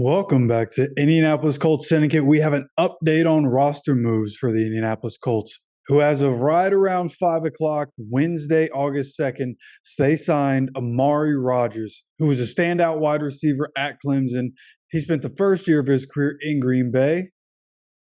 Welcome back to Indianapolis Colts Syndicate. We have an update on roster moves for the Indianapolis Colts, who as of right around 5 o'clock, Wednesday, August 2nd, they signed Amari Rodgers, who was a standout wide receiver at Clemson. He spent the first year of his career in Green Bay.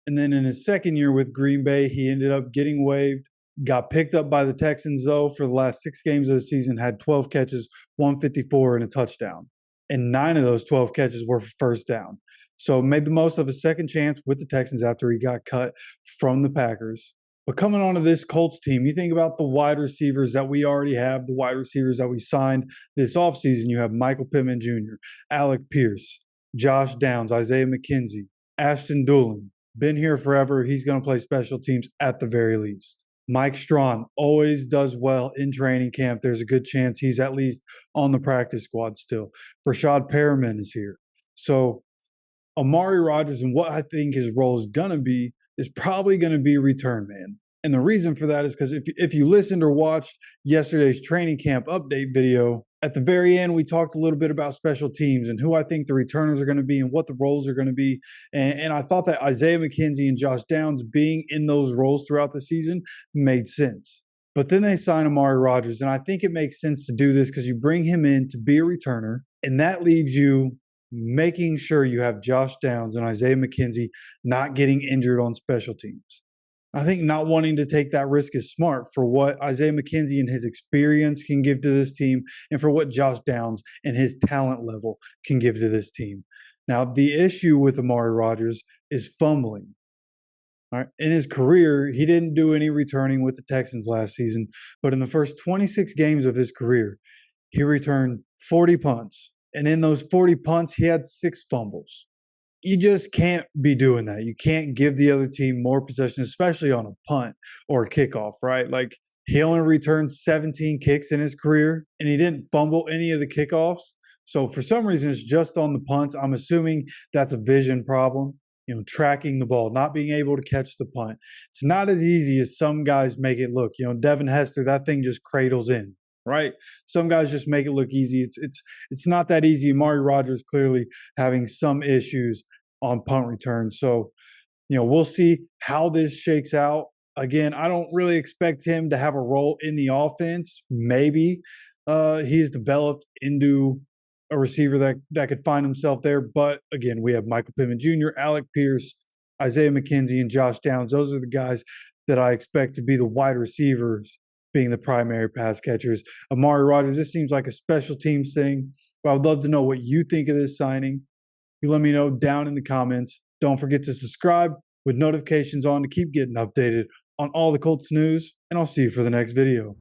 And then in his second year with Green Bay, he ended up getting waived, got picked up by the Texans, though, for the last 6 games of the season, had 12 catches, 154, and a touchdown. And 9 of those 12 catches were for first down. So made the most of a second chance with the Texans after he got cut from the Packers. But coming on to this Colts team, you think about the wide receivers that we already have, the wide receivers that we signed this offseason. You have Michael Pittman Jr., Alec Pierce, Josh Downs, Isaiah McKenzie, Ashton Dulin. Been here forever. He's going to play special teams at the very least. Mike Strawn always does well in training camp. There's a good chance he's at least on the practice squad still. Rashad Perriman is here. So Amari Rodgers, and what I think his role is going to be, is probably going to be return man. And the reason for that is because if you listened or watched yesterday's training camp update video, at the very end, we talked a little bit about special teams and who I think the returners are going to be and what the roles are going to be. And I thought that Isaiah McKenzie and Josh Downs being in those roles throughout the season made sense. But then they sign Amari Rodgers, and I think it makes sense to do this because you bring him in to be a returner, and that leaves you making sure you have Josh Downs and Isaiah McKenzie not getting injured on special teams. I think not wanting to take that risk is smart for what Isaiah McKenzie and his experience can give to this team and for what Josh Downs and his talent level can give to this team. Now, the issue with Amari Rodgers is fumbling. All right. In his career, he didn't do any returning with the Texans last season, but in the first 26 games of his career, he returned 40 punts. And in those 40 punts, he had 6 fumbles. You just can't be doing that. You can't give the other team more possession, especially on a punt or a kickoff, right? Like, he only returned 17 kicks in his career, and he didn't fumble any of the kickoffs. So for some reason, it's just on the punts. I'm assuming that's a vision problem, tracking the ball, not being able to catch the punt. It's not as easy as some guys make it look. Devin Hester, that thing just cradles in. Right? Some guys just make it look easy. It's not that easy. Amari Rodgers clearly having some issues on punt returns. So, we'll see how this shakes out. Again, I don't really expect him to have a role in the offense. Maybe he's developed into a receiver that could find himself there. But again, we have Michael Pittman Jr., Alec Pierce, Isaiah McKenzie, and Josh Downs. Those are the guys that I expect to be the wide receivers being the primary pass catchers. Amari Rodgers, this seems like a special teams thing. But I would love to know what you think of this signing. You let me know down in the comments. Don't forget to subscribe with notifications on to keep getting updated on all the Colts news, and I'll see you for the next video.